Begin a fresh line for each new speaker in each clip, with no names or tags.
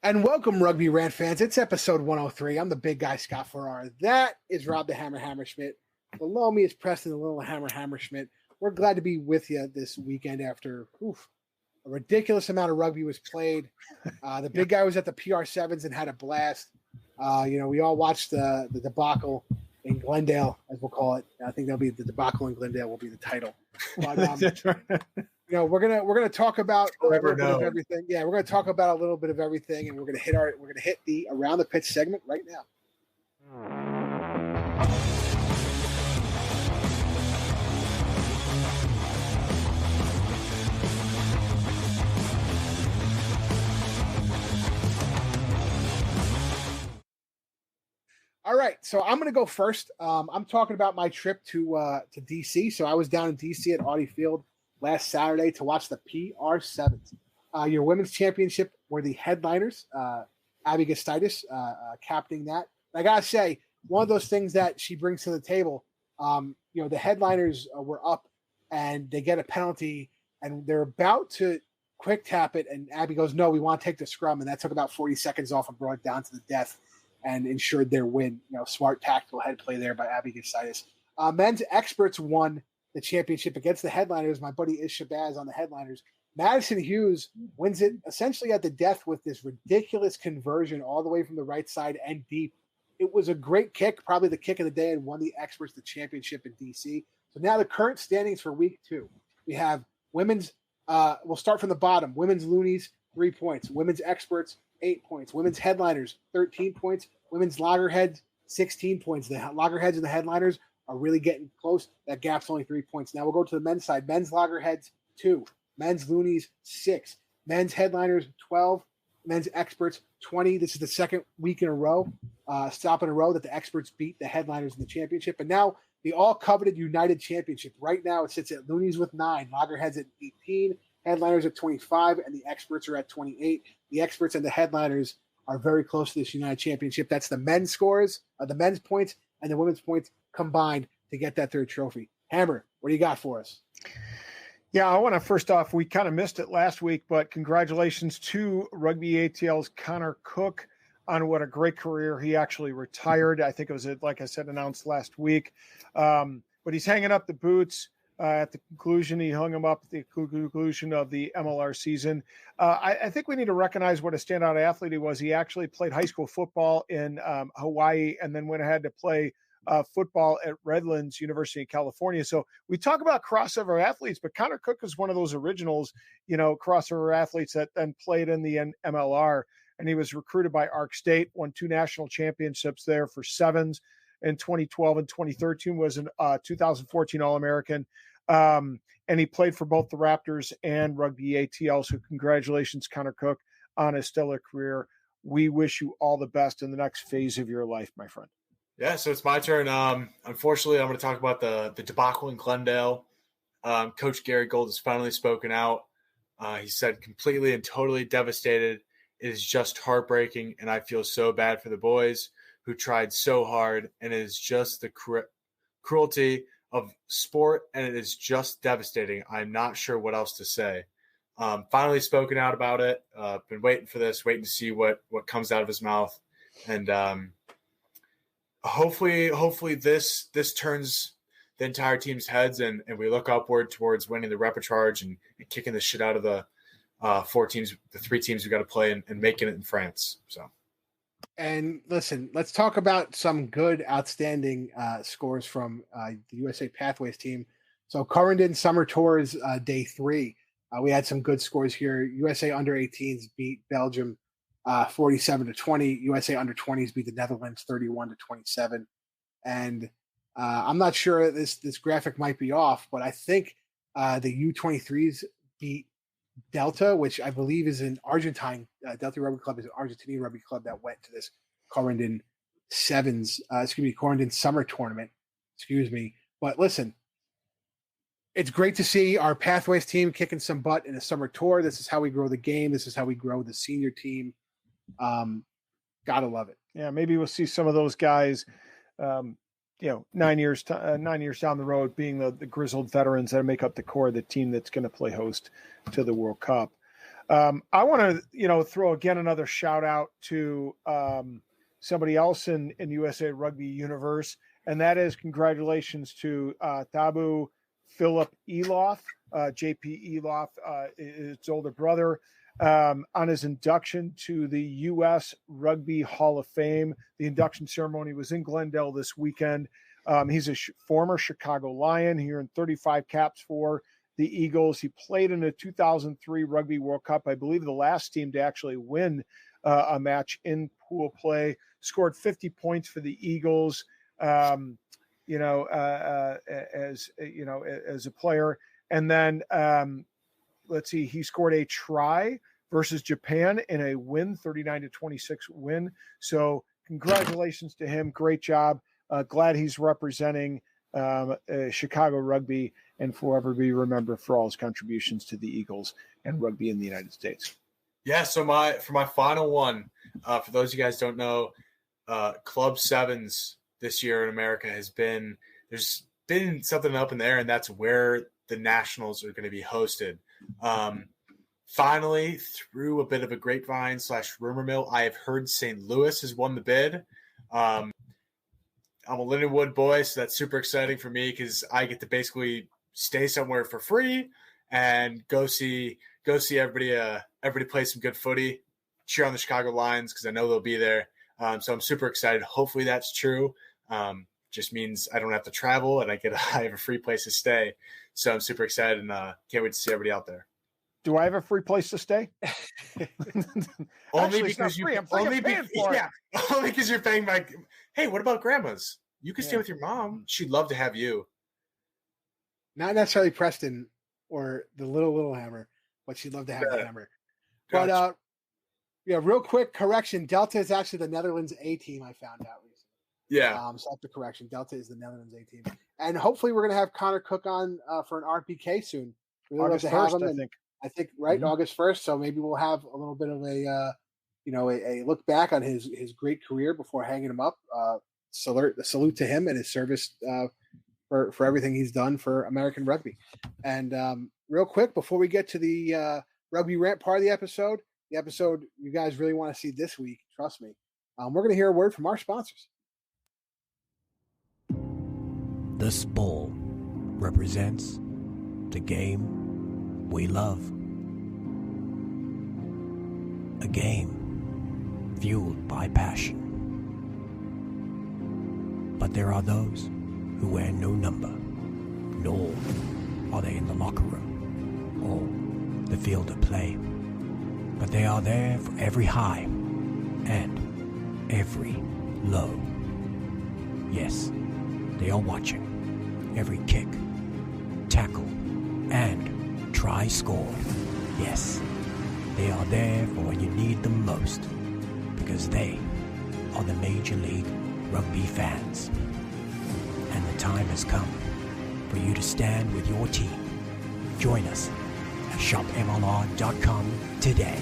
And welcome, Rugby Rant fans. It's episode 103. I'm the big guy, Scott Farrar. That is Rob the Hammer Hammerschmidt. Below me is Preston, the little Hammer Hammerschmidt. We're glad to be with you this weekend after a ridiculous amount of rugby was played. The big guy was at the PR7s and had a blast. We all watched the debacle in Glendale, as we'll call it. I think that'll be the debacle in Glendale will be the title. But, we're gonna talk about a little bit of everything. Yeah, we're gonna talk about a little bit of everything, and we're gonna hit the around the pitch segment right now. All right, so I'm gonna go first. I'm talking about my trip to DC. So I was down in DC at Audi Field last Saturday to watch the PR7s. Your women's championship were the headliners. Abby Gasteitis captaining that. And I gotta say, one of those things that she brings to the table. The headliners were up, and they get a penalty, and they're about to quick tap it, and Abby goes, "No, we want to take the scrum," and that took about 40 seconds off and brought it down to the death, and ensured their win. Smart tactical head play there by Abby Gasteitis. Men's experts won the championship against the headliners. My buddy Ish Shabazz on the headliners. Madison Hughes wins it essentially at the death with this ridiculous conversion all the way from the right side and deep. It was a great kick, probably the kick of the day, and won the experts the championship in DC. So now the current standings for week 2. We have women's, we'll start from the bottom. Women's loonies, 3 points. Women's experts, 8 points. Women's headliners, 13 points. Women's loggerheads, 16 points. The loggerheads and the headliners are really getting close. That gap's only 3 points. Now we'll go to the men's side. Men's loggerheads, 2. Men's loonies, 6. Men's headliners, 12. Men's experts, 20. This is the second week in a row, stop in a row that the experts beat the headliners in the championship. And now the all-coveted United Championship. Right now it sits at loonies with 9, loggerheads at 18, headliners at 25, and the experts are at 28. The experts and the headliners are very close to this United Championship. That's the men's scores, the men's points, and the women's points combined to get that third trophy. Hammer, what do you got for us?
Yeah, I want to first off, we kind of missed it last week, but congratulations to Rugby ATL's Connor Cook on what a great career. He actually retired. I think it was, like I said, announced last week. But he's hanging up the boots at the conclusion. He hung them up at the conclusion of the MLR season. I think we need to recognize what a standout athlete he was. He actually played high school football in Hawaii and then went ahead to play football at Redlands University of California. So we talk about crossover athletes, but Connor Cook is one of those originals, crossover athletes that then played in the MLR. And he was recruited by Ark State, won 2 national championships there for sevens in 2012 and 2013, was an 2014 All-American. And he played for both the Raptors and Rugby ATL. So congratulations, Connor Cook, on a stellar career. We wish you all the best in the next phase of your life, my friend.
Yeah, so it's my turn. Unfortunately, I'm going to talk about the debacle in Glendale. Coach Gary Gold has finally spoken out. He said completely and totally devastated. It is just heartbreaking, and I feel so bad for the boys who tried so hard, and it is just the cruelty of sport, and it is just devastating. I'm not sure what else to say. Finally spoken out about it. Been waiting for this, waiting to see what comes out of his mouth, and hopefully this turns the entire team's heads, and we look upward towards winning the repechage and kicking the shit out of the 3 teams we got to play and making it in France. So.
And listen, let's talk about some good, outstanding scores from the USA Pathways team. So Corendon Summer Tours day 3. We had some good scores here. USA under 18s beat Belgium 47-20. USA under 20s beat the Netherlands 31-27. And I'm not sure this graphic might be off, but I think the U23s beat Delta, which I believe is an Argentine. Delta Rugby Club is an Argentinian rugby club that went to this Corendon Corendon Summer Tournament. But listen, it's great to see our Pathways team kicking some butt in a summer tour. This is how we grow the game. This is how we grow the senior team. Gotta love it.
Yeah, maybe we'll see some of those guys, 9 years down the road, being the grizzled veterans that make up the core of the team that's going to play host to the World Cup. I want to, throw again another shout out to somebody else in USA Rugby universe, and that is congratulations to Tabu Philip Eloff, JP Eloff, his older brother, on his induction to the U.S. Rugby Hall of Fame. The induction ceremony was in Glendale this weekend. He's a former Chicago Lion. He earned 35 caps for the Eagles. He played in the 2003 Rugby World Cup, I believe the last team to actually win a match in pool play, scored 50 points for the Eagles, as a player. And then, let's see, he scored a try versus Japan in a win, 39-26 win. So congratulations to him. Great job. Glad he's representing Chicago rugby and forever be remembered for all his contributions to the Eagles and rugby in the United States.
Yeah, so for my final one, for those of you guys don't know, Club Sevens this year in America there's been something up in there, and that's where the Nationals are going to be hosted. Finally, through a bit of a grapevine / rumor mill, I have heard St. Louis has won the bid. I'm a Lindenwood boy, so that's super exciting for me because I get to basically stay somewhere for free and go see everybody play some good footy, cheer on the Chicago Lions because I know they'll be there. So I'm super excited. Hopefully that's true. Just means I don't have to travel and I have a free place to stay. So I'm super excited and can't wait to see everybody out there.
Do I have a free place to stay?
Only because you're paying my. Hey, what about grandma's? You can stay with your mom. She'd love to have you.
Not necessarily Preston or the little Hammer, but she'd love to have the Hammer. Gotcha. But real quick correction: Delta is actually the Netherlands A team. I found out recently.
Yeah.
So that's the correction. Delta is the Netherlands A team, and hopefully we're going to have Connor Cook on for an RPK soon. We'd love to have him. I think right, mm-hmm. August 1st. So maybe we'll have a little bit of a look back on his great career before hanging him up. Salute to him and his service for everything he's done for American rugby. And real quick, before we get to the Rugby Rant part of the episode you guys really want to see this week, trust me, we're going to hear a word from our sponsors.
This ball represents the game we love. A game fueled by passion. But there are those who wear no number, nor are they in the locker room or the field of play. But they are there for every high and every low. Yes, they are watching every kick, tackle, and try score. Yes, they are there for when you need them most, because they are the Major League Rugby fans. And the time has come for you to stand with your team. Join us at shopmlr.com today.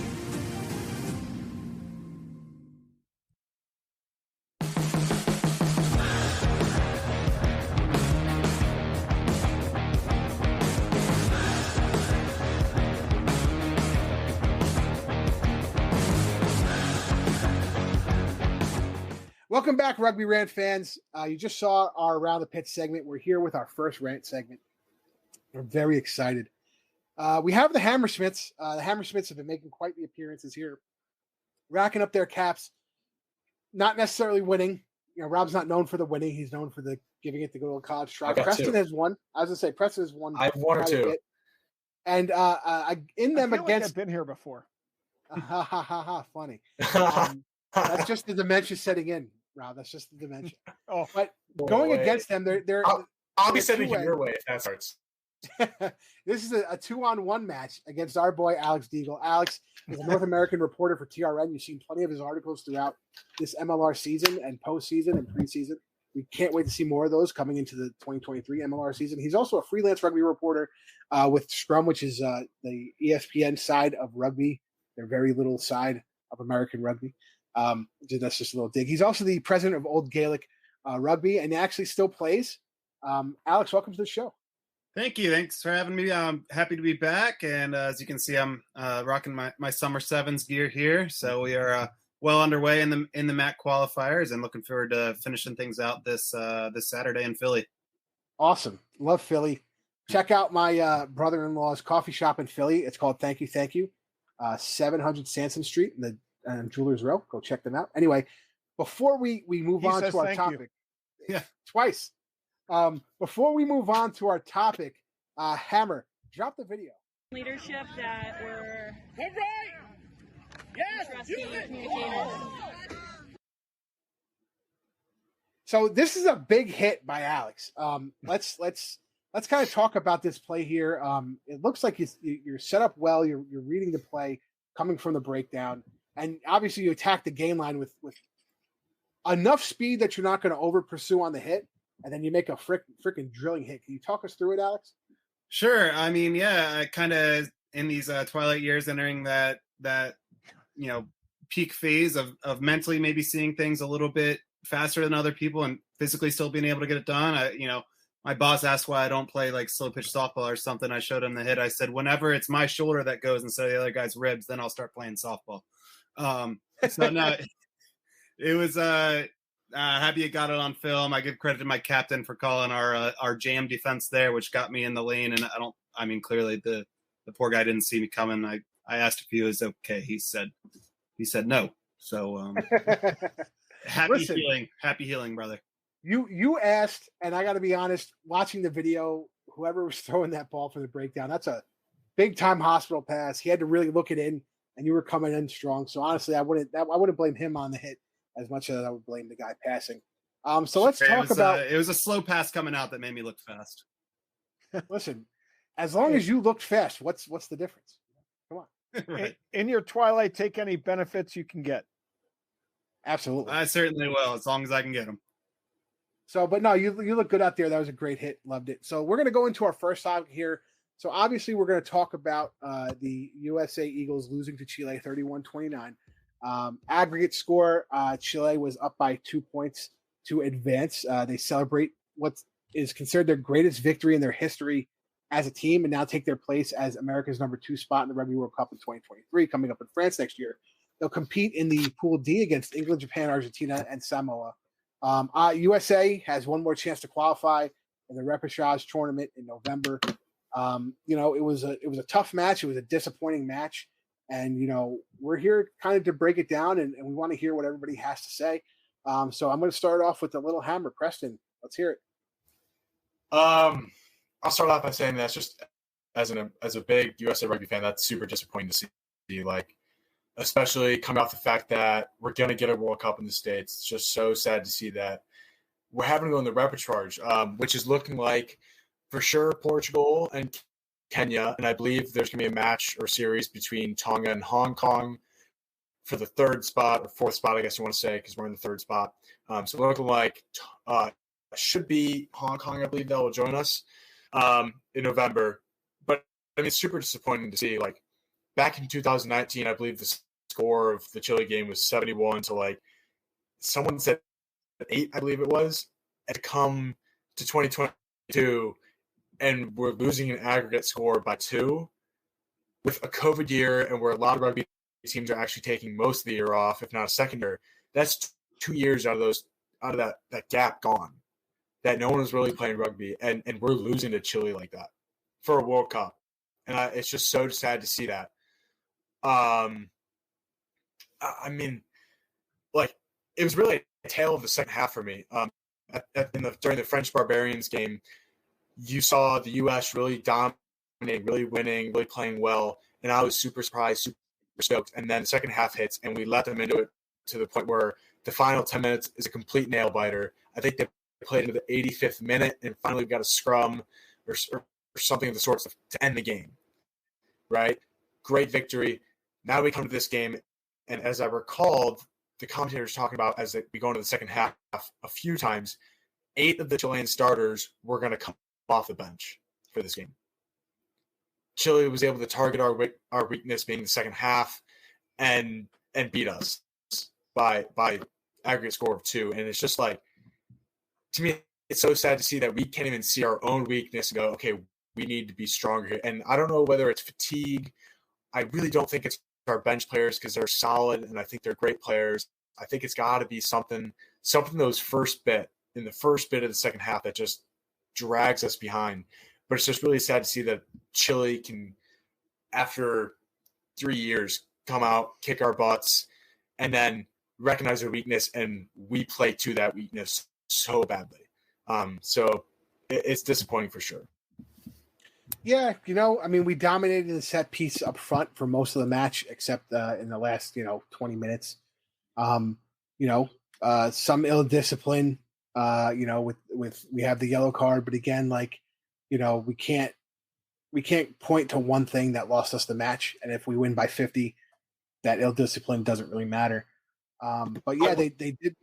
Welcome back, Rugby Rant fans. You just saw our Around the Pitch segment. We're here with our first rant segment. We're very excited. We have the Hammerschmidts. The Hammerschmidts have been making quite the appearances here, racking up their caps, not necessarily winning. Rob's not known for the winning. He's known for the giving it the good old college try. Preston has won. I was going to say, Preston has won.
I've won or two.
And in them against.
Like I've been here before.
Funny. That's just the dementia setting in, Rob. That's just the dementia. But going against them, they're
I'll be sending him your way if that starts.
This is a 2-on-1 match against our boy Alex Diegel. Alex is a North American reporter for TRN. You've seen plenty of his articles throughout this MLR season and postseason and preseason. We can't wait to see more of those coming into the 2023 MLR season. He's also a freelance rugby reporter with Scrum, which is the ESPN side of rugby, their very little side of American rugby. That's just a little dig. He's also the president of Old Gaelic Rugby and actually still plays. Alex, welcome to the show.
Thank you. Thanks for having me. I'm happy to be back. And as you can see, I'm rocking my Summer Sevens gear here. So we are well underway in the MAC qualifiers and looking forward to finishing things out this Saturday in Philly.
Awesome. Love Philly. Check out my brother-in-law's coffee shop in Philly. It's called Thank You. 700 Sansom Street in the Jewelers Row. Go check them out. Anyway, before we move on to our topic.
Yeah,
twice. Before we move on to our topic, Hammer, drop the video.
Leadership that were interesting communicators.
So this is a big hit by Alex. Let's kind of talk about this play here. It looks like you're set up well. You're reading the play, coming from the breakdown, and obviously you attack the game line with enough speed that you're not going to over pursue on the hit, and then you make a freaking drilling hit. Can you talk us through it, Alex?
Sure. I mean, yeah, kind of in these twilight years, entering that peak phase of mentally maybe seeing things a little bit faster than other people and physically still being able to get it done. My boss asked why I don't play like slow pitch softball or something. I showed him the hit. I said, whenever it's my shoulder that goes instead of the other guy's ribs, then I'll start playing softball. So no, it was happy it got it on film. I give credit to my captain for calling our jam defense there, which got me in the lane. And clearly the poor guy didn't see me coming. I asked if he was okay. He said no. So happy healing, brother.
You asked, and I got to be honest, watching the video, whoever was throwing that ball for the breakdown, that's a big time hospital pass. He had to really look it in, and you were coming in strong. So honestly, I wouldn't blame him on the hit as much as I would blame the guy passing. So let's talk about.
It was a slow pass coming out that made me look fast.
Listen, as long as you looked fast, what's the difference? Come on.
Right.
In your twilight, take any benefits you can get.
Absolutely.
I certainly will, as long as I can get them.
So, but no, you look good out there. That was a great hit. Loved it. So we're going to go into our first topic here. So obviously we're going to talk about the USA Eagles losing to Chile 31-29. Aggregate score, Chile was up by 2 points to advance. They celebrate what is considered their greatest victory in their history as a team and now take their place as America's number 2 spot in the Rugby World Cup in 2023, coming up in France next year. They'll compete in the Pool D against England, Japan, Argentina, and Samoa. USA has one more chance to qualify in the repechage tournament in November. It was a tough match. It was a disappointing match. And, we're here kind of to break it down and we want to hear what everybody has to say. So I'm going to start off with the little hammer. Preston, let's hear it.
I'll start off by saying that's just as a big USA Rugby fan, that's super disappointing to see. Like, especially coming off the fact that we're going to get a World Cup in the States. It's just so sad to see that we're having to go in the repechage, which is looking like for sure Portugal and Kenya. And I believe there's going to be a match or series between Tonga and Hong Kong for the third spot or fourth spot, I guess you want to say, because we're in the third spot. So looking like should be Hong Kong, I believe, that will join us in November. But I mean, it's super disappointing to see. Like back in 2019, I believe the score of the Chile game was 71 to like someone said 8, I believe it was, and to come to 2022 and we're losing an aggregate score by 2 with a COVID year and where a lot of rugby teams are actually taking most of the year off, if not a second year. That's 2 years out of that gap gone, that no one was really playing rugby, and we're losing to Chile like that for a World Cup. And it's just so sad to see that. I mean, like, it was really a tale of the second half for me. During the French Barbarians game, you saw the U.S. really dominating, really winning, really playing well, and I was super surprised, super stoked. And then the second half hits, and we let them into it to the point where the final 10 minutes is a complete nail-biter. I think they played into the 85th minute, and finally we got a scrum or something of the sorts to end the game, right? Great victory. Now we come to this game, and as I recalled, the commentators talking about as we go into the second half a few times, 8 of the Chilean starters were going to come off the bench for this game. Chile was able to target our weakness being the second half and beat us by aggregate score of 2. And it's just like, to me, it's so sad to see that we can't even see our own weakness and go, okay, we need to be stronger. And I don't know whether it's fatigue. I really don't think it's our bench players because they're solid and I think they're great players. I think it's got to be something in the first bit of the second half that just drags us behind. But it's just really sad to see that Chile can, after 3 years, come out, kick our butts, and then recognize their weakness, and we play to that weakness so badly. So it's disappointing for sure.
Yeah, I mean, we dominated the set piece up front for most of the match, except in the last, 20 minutes. Some ill discipline. With we have the yellow card, but again, we can't point to one thing that lost us the match, and if we win by 50, that ill discipline doesn't really matter. But yeah, they did.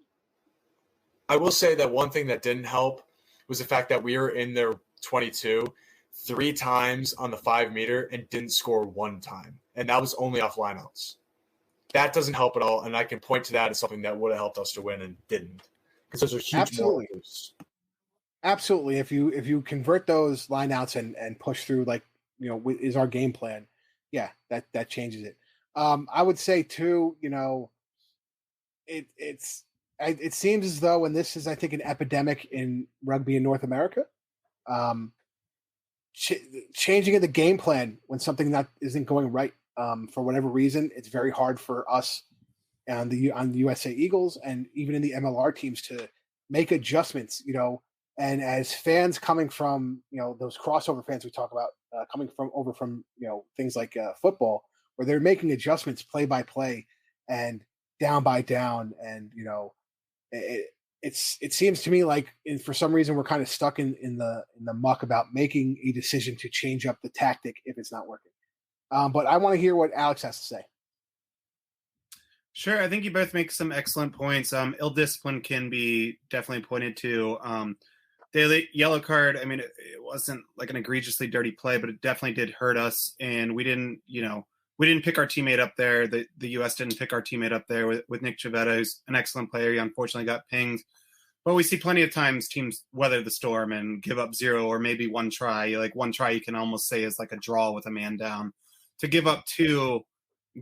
I will say that one thing that didn't help was the fact that we were in their 22 3 times on the 5 meter and didn't score 1 time. And that was only off lineouts. That doesn't help at all. And I can point to that as something that would have helped us to win and didn't. Because those are huge.
Absolutely. Absolutely. If you convert those lineouts and push through, is our game plan. Yeah, that changes it. I would say too, it seems as though, and this is, I think, an epidemic in rugby in North America, changing of the game plan when something isn't going right for whatever reason. It's very hard for us on the USA Eagles and even in the MLR teams to make adjustments. And as fans coming from those crossover fans we talk about, coming from things like football, where they're making adjustments play by play and down by down, and it seems to me like for some reason we're kind of stuck in the muck about making a decision to change up the tactic if it's not working. But I want to hear what Alex has to say.
Sure, I think you both make some excellent points. Ill discipline can be definitely pointed to. The yellow card, I mean, it wasn't like an egregiously dirty play, but it definitely did hurt us, and we didn't pick our teammate up there. The U.S. didn't pick our teammate up there with Nick Chavetta, who's an excellent player. He unfortunately got pinged. But we see plenty of times teams weather the storm and give up 0 or maybe 1 try. Like 1 try you can almost say is like a draw with a man down. To give up 2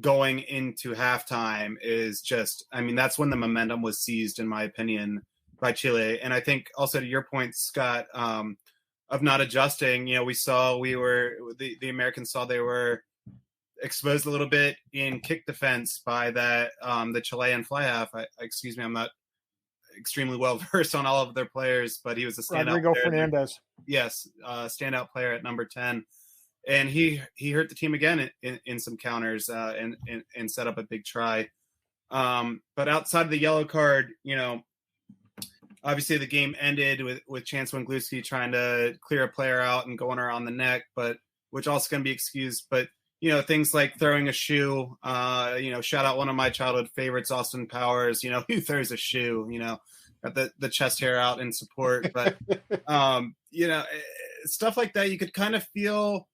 going into halftime is just, I mean, that's when the momentum was seized, in my opinion, by Chile. And I think also to your point, Scott, of not adjusting, the Americans saw they were exposed a little bit in kick defense by that the Chilean fly half. I'm not extremely well versed on all of their players, but he was a standout
Rodrigo
player.
Fernandez.
Yes, standout player at number 10, and he hurt the team again in some counters and set up a big try. But outside of the yellow card, obviously the game ended with Chance Wengluski trying to clear a player out and going around the neck, but which also going to be excused. But things like throwing a shoe, shout out one of my childhood favorites, Austin Powers, who throws a shoe, got the chest hair out in support. But, stuff like that, you could kind of feel,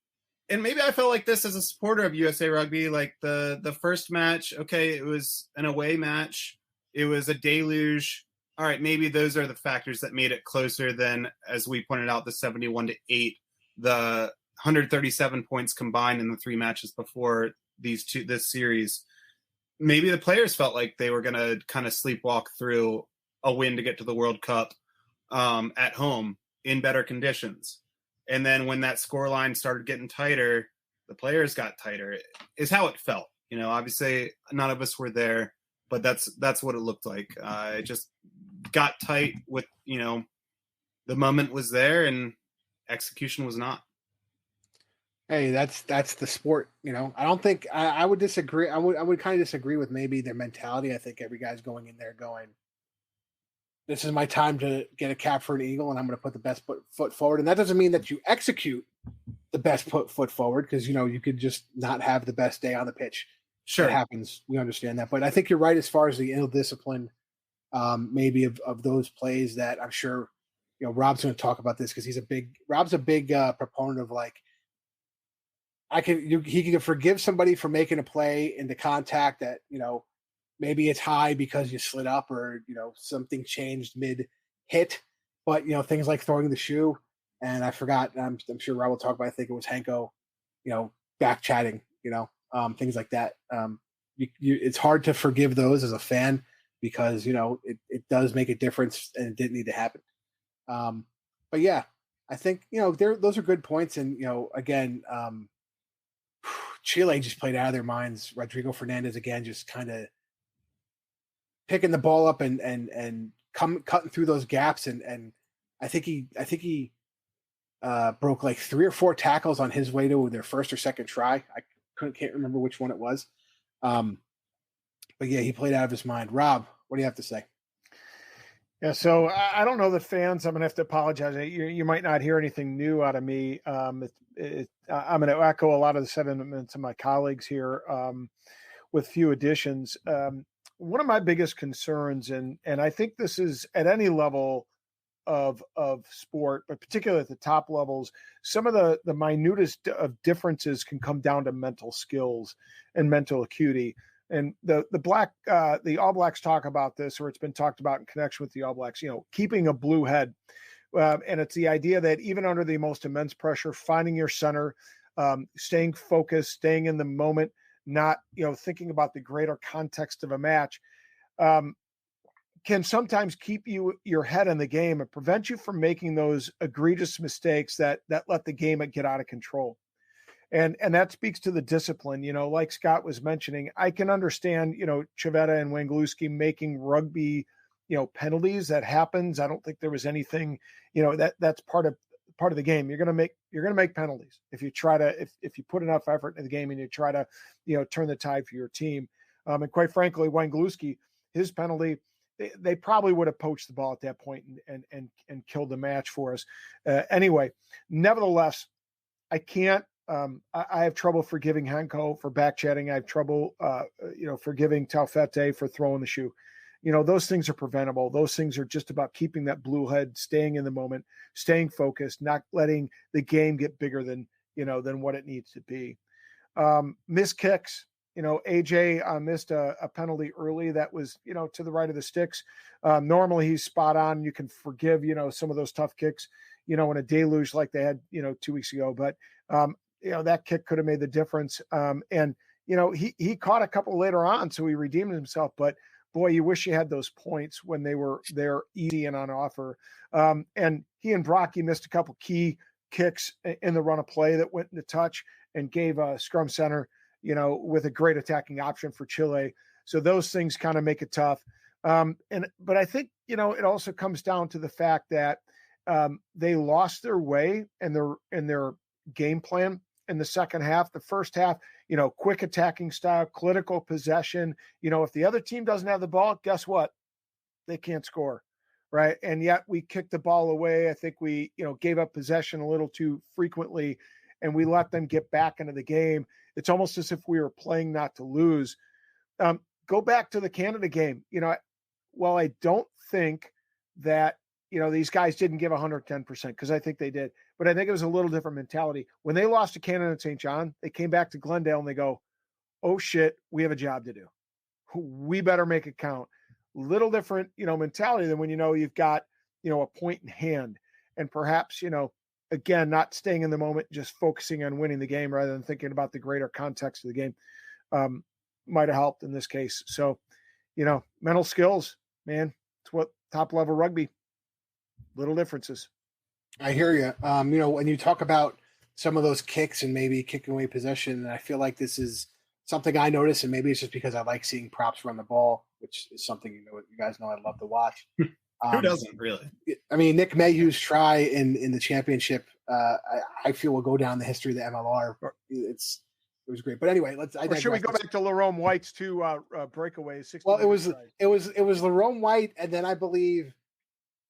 and maybe I felt like this as a supporter of USA Rugby, like the first match, okay, it was an away match. It was a deluge. All right, maybe those are the factors that made it closer than, as we pointed out, the 71-8, the 137 points combined in the 3 matches before this series. Maybe the players felt like they were going to kind of sleepwalk through a win to get to the World Cup at home in better conditions. And then when that scoreline started getting tighter, the players got tighter, is how it felt. Obviously none of us were there, but that's what it looked like. It just got tight with, the moment was there and execution was not.
Hey, that's the sport. I don't think I would disagree. I would kind of disagree with maybe their mentality. I think every guy's going in there going, this is my time to get a cap for an Eagle, and I'm going to put the best foot forward. And that doesn't mean that you execute the best foot forward, because you could just not have the best day on the pitch.
Sure,
it happens. We understand that, but I think you're right as far as the ill discipline, maybe of those plays that I'm sure Rob's going to talk about this, because Rob's a big proponent of he can forgive somebody for making a play into contact that, maybe it's high because you slid up or, something changed mid hit, but, things like throwing the shoe, and I forgot. I'm sure Rob will talk about. I think it was Hanko, back chatting, things like that. It's hard to forgive those as a fan because it does make a difference, and it didn't need to happen. But yeah, I think those are good points, and again, Chile just played out of their minds. Rodrigo Fernandez again, just kind of picking the ball up and cutting through those gaps, and I think he broke like 3 or 4 tackles on his way to their first or second try. I can't remember which one it was. But yeah, he played out of his mind. Rob, what do you have to say?
Yeah, so I don't know the fans. I'm going to have to apologize. You might not hear anything new out of me. I'm going to echo a lot of the sentiments of my colleagues here with few additions. One of my biggest concerns, and I think this is at any level of sport, but particularly at the top levels, some of the minutest of differences can come down to mental skills and mental acuity. And the All Blacks talk about this, or it's been talked about in connection with the All Blacks, keeping a blue head. And it's the idea that even under the most immense pressure, finding your center, staying focused, staying in the moment, not, thinking about the greater context of a match, can sometimes keep your head in the game and prevent you from making those egregious mistakes that let the game get out of control. And that speaks to the discipline, like Scott was mentioning. I can understand, Chavetta and Wangluski making rugby, penalties. That happens. I don't think there was anything, that's part of the game. You're going to make penalties if you try to, if you put enough effort into the game and you try to, turn the tide for your team. And quite frankly, Wangluski, his penalty, they probably would have poached the ball at that point and killed the match for us. Anyway, nevertheless, I can't. I have trouble forgiving Hanko for back chatting. I have trouble, forgiving Taufete for throwing the shoe. Those things are preventable. Those things are just about keeping that blue head, staying in the moment, staying focused, not letting the game get bigger than what it needs to be. Missed kicks. AJ missed a penalty early that was, to the right of the sticks. Normally he's spot on. You can forgive, some of those tough kicks, in a deluge like they had, 2 weeks ago. But, that kick could have made the difference. And he caught a couple later on, so he redeemed himself. But boy, you wish you had those points when they were there easy and on offer. And he and Brocky missed a couple key kicks in the run of play that went into touch and gave a scrum center, with a great attacking option for Chile. So those things kind of make it tough. But I think, it also comes down to the fact that they lost their way and their game plan in the second half. The first half, quick attacking style, clinical possession. If the other team doesn't have the ball, guess what? They can't score, right? And yet we kicked the ball away. I think we, gave up possession a little too frequently, and we let them get back into the game. It's almost as if we were playing not to lose. Go back to the Canada game. While I don't think that, these guys didn't give 110%, because I think they did, but I think it was a little different mentality. When they lost to Canada and St. John, they came back to Glendale and they go, oh shit, we have a job to do. We better make it count. Little different, mentality than when, you've got, a point in hand, and perhaps, again, not staying in the moment, just focusing on winning the game rather than thinking about the greater context of the game, might have helped in this case. So, mental skills, man, it's what top level rugby, little differences.
I hear you. When you talk about some of those kicks and maybe kicking away possession, I feel like this is something I notice, and maybe it's just because I like seeing props run the ball, which is something you guys know I love to watch.
Who doesn't, really?
I mean, Nick Mayhew's try in the championship, I feel will go down the history of the MLR. It was great. But anyway,
should we go back to Lerome White's two breakaways?
Well, it was Lerome White, and then I believe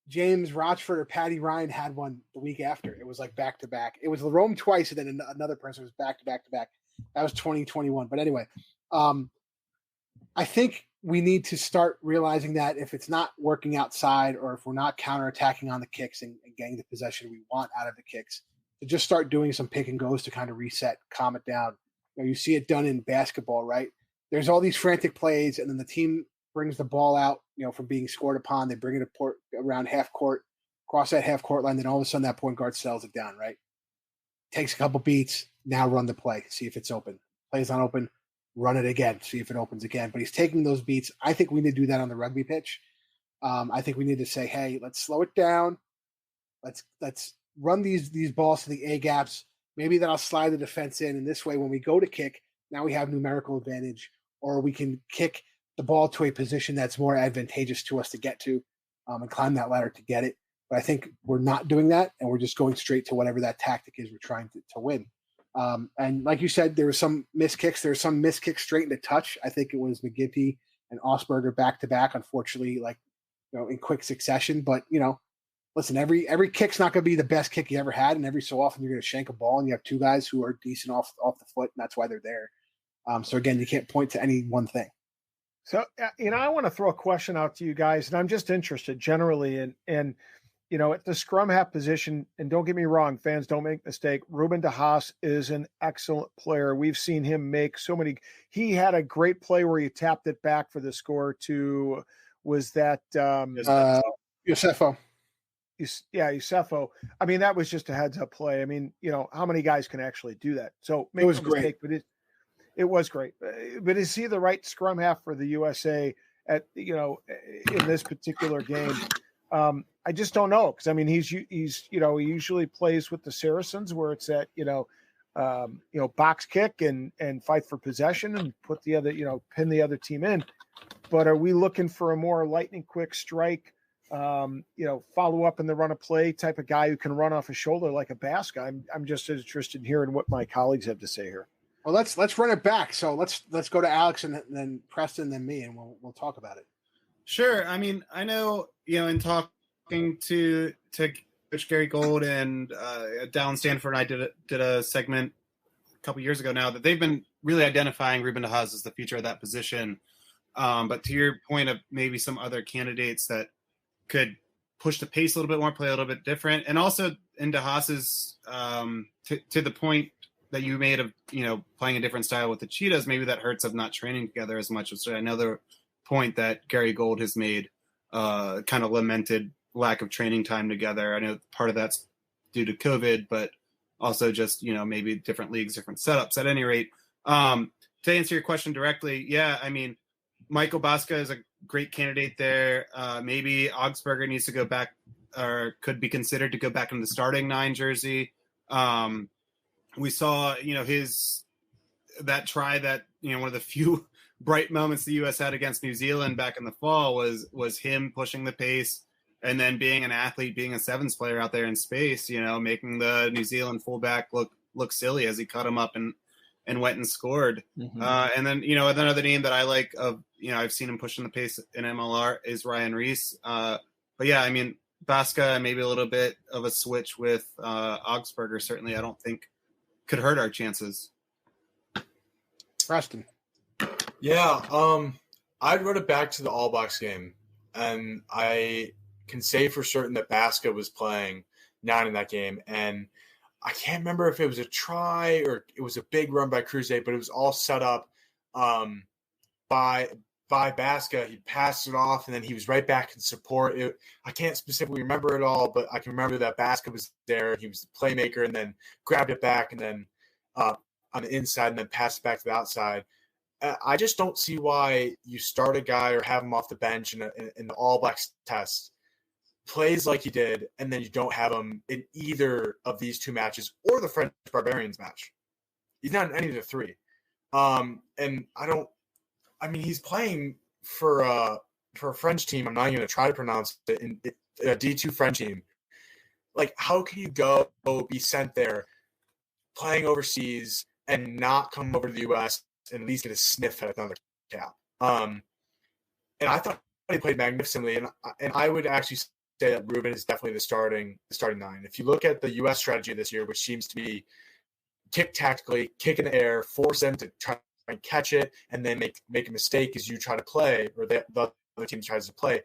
James Rochford or Patty Ryan had one the week after. It was like back to back. It was Lerome twice, and then another person was back to back to back. That was 2021. But anyway, I think we need to start realizing that if it's not working outside, or if we're not counterattacking on the kicks and getting the possession we want out of the kicks, to just start doing some pick and goes to kind of reset, calm it down. You see it done in basketball, right? There's all these frantic plays, and then the team brings the ball out, from being scored upon. They bring it around half court, cross that half court line, then all of a sudden that point guard sells it down, right? Takes a couple beats, now run the play, see if it's open. Play's not open, run it again, see if it opens again. But he's taking those beats. I think we need to do that on the rugby pitch. I think we need to say, hey, let's slow it down. Let's run these balls to the A gaps. Maybe that'll slide the defense in. And this way, when we go to kick, now we have numerical advantage, or we can kick the ball to a position that's more advantageous to us to get to and climb that ladder to get it. But I think we're not doing that, and we're just going straight to whatever that tactic is we're trying to win. And like you said, there were some missed kicks. There were some missed kicks straight into touch. I think it was McGinty and Osberger back-to-back, unfortunately, in quick succession. But, listen, every kick's not going to be the best kick you ever had, and every so often you're going to shank a ball, and you have two guys who are decent off the foot, and that's why they're there. So, again, you can't point to any one thing.
So, I want to throw a question out to you guys, and I'm just interested generally in at the scrum half position, and don't get me wrong, fans, don't make mistake. Ruben de Haas is an excellent player. We've seen him make so many. He had a great play where he tapped it back for the score to, was that
Yosefo.
Yosefo. I mean, that was just a heads up play. I mean, how many guys can actually do that? So
it was great.
But it was great. But is he the right scrum half for the USA in this particular game? I just don't know, because I mean he's he usually plays with the Saracens where it's at box kick and fight for possession and put the other pin the other team in. But are we looking for a more lightning quick strike, follow up in the run of play type of guy who can run off his shoulder like a Baska? I'm just interested in hearing what my colleagues have to say here.
Well, let's run it back. So let's go to Alex and then Preston, then me, and we'll talk about it.
Sure. I mean, I know in talking to Coach Gary Gold and Dallin Stanford, I did a segment a couple years ago now that they've been really identifying Ruben de Haas as the future of that position. But to your point of maybe some other candidates that could push the pace a little bit more, play a little bit different, and also in de Haas's to the point that you made of playing a different style with the Cheetahs, maybe that hurts of not training together as much. So another point that Gary Gold has made, kind of lamented lack of training time together. I know part of that's due to COVID, but also just, maybe different leagues, different setups. At any rate, to answer your question directly, yeah, I mean, Michael Baska is a great candidate there. Maybe Augsburger needs to go back, or could be considered to go back in the starting 9 jersey. We saw, that try that, one of the few bright moments the U.S. had against New Zealand back in the fall was him pushing the pace and then being an athlete, being a sevens player out there in space, making the New Zealand fullback look silly as he cut him up and went and scored. Mm-hmm. And then, another name that I like I've seen him pushing the pace in MLR is Ryan Reese. But yeah, I mean, Baska, maybe a little bit of a switch with Augsburger, certainly I don't think could hurt our chances.
Preston.
Yeah, I'd run it back to the All Blacks game, and I can say for certain that Baska was playing 9 in that game, and I can't remember if it was a try or it was a big run by Cruzade, but it was all set up by Baska. He passed it off, and then he was right back in support. I can't specifically remember it all, but I can remember that Baska was there. He was the playmaker, and then grabbed it back, and then on the inside, and then passed it back to the outside. I just don't see why you start a guy or have him off the bench in the All Blacks test, plays like he did, and then you don't have him in either of these 2 matches or the French Barbarians match. He's not in any of the 3. And he's playing for a French team. I'm not even going to try to pronounce it, in a D2 French team. Like, how can you go be sent there playing overseas and not come over to the U.S. and at least get a sniff at another cap? And I thought he played magnificently, and I would actually say that Ruben is definitely the starting 9. If you look at the U.S. strategy this year, which seems to be kick tactically, kick in the air, force them to try and catch it, and then make a mistake as you try to play, or the other team tries to play.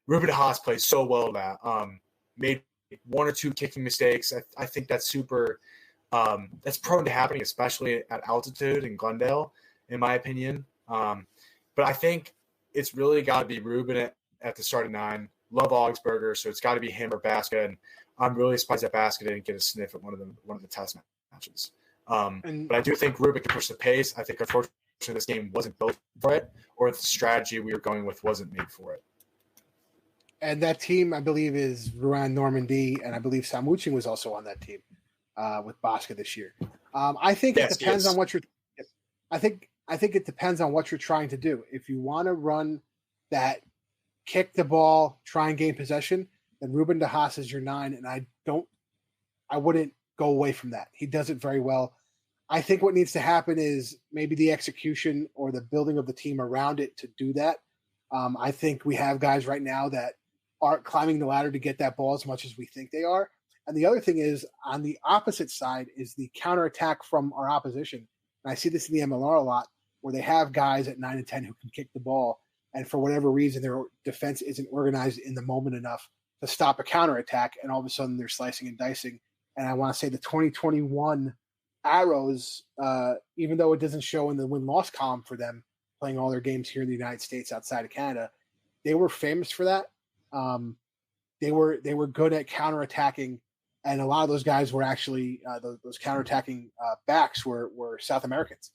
Ruben de Haas plays so well that made 1 or 2 kicking mistakes. I think that's super. That's prone to happening, especially at altitude in Glendale, in my opinion. But I think it's really got to be Ruben at the starting 9. love Augsburger, so it's got to be him or Basket. And I'm really surprised that Basket didn't get a sniff at one of the test matches. But I do think Rubin can push the pace. I think, unfortunately, this game wasn't built for it, or the strategy we were going with wasn't made for it.
And that team, I believe, is Rouen Normandy, and I believe Samuchin was also on that team with Basket this year. I think it depends on what you're. I think it depends on what you're trying to do. If you want to run that, kick the ball, try and gain possession, then Ruben De Haas is your 9, and I wouldn't go away from that. He does it very well. I think what needs to happen is maybe the execution or the building of the team around it to do that. I think we have guys right now that aren't climbing the ladder to get that ball as much as we think they are. And the other thing is, on the opposite side is the counterattack from our opposition. And I see this in the MLR a lot, where they have guys at 9 and 10 who can kick the ball, and for whatever reason, their defense isn't organized in the moment enough to stop a counterattack, and all of a sudden they're slicing and dicing. And I want to say the 2021 Arrows, even though it doesn't show in the win-loss column for them playing all their games here in the United States outside of Canada, they were famous for that. They were good at counterattacking, and a lot of those guys were actually those counterattacking backs were South Americans.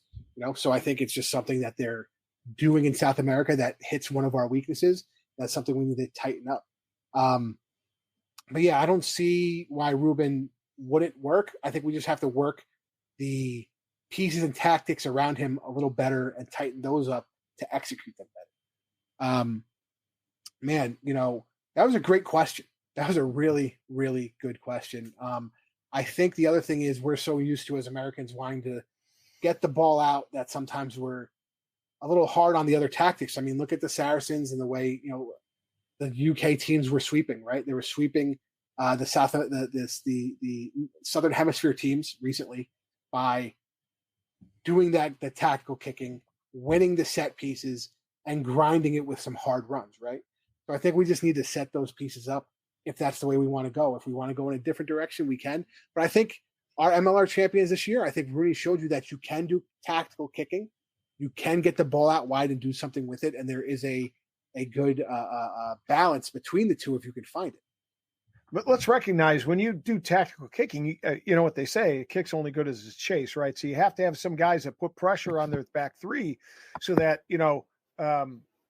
So I think it's just something that they're doing in South America that hits one of our weaknesses. That's something we need to tighten up. But yeah, I don't see why Ruben wouldn't work. I think we just have to work the pieces and tactics around him a little better and tighten those up to execute them better. Man, that was a great question. That was a really, really good question. I think the other thing is we're so used to, as Americans, wanting to get the ball out that sometimes we're a little hard on the other tactics. I mean, look at the Saracens and the way, the UK teams were sweeping, right? They were sweeping the Southern Hemisphere teams recently by doing the tactical kicking, winning the set pieces, and grinding it with some hard runs, right? So I think we just need to set those pieces up if that's the way we want to go. If we want to go in a different direction, we can. But I think our MLR champions this year, I think Rooney showed you that you can do tactical kicking. You can get the ball out wide and do something with it, and there is a good balance between the two if you can find it.
But let's recognize when you do tactical kicking, you know what they say, a kick's only good as its chase, right? So you have to have some guys that put pressure on their back three so that,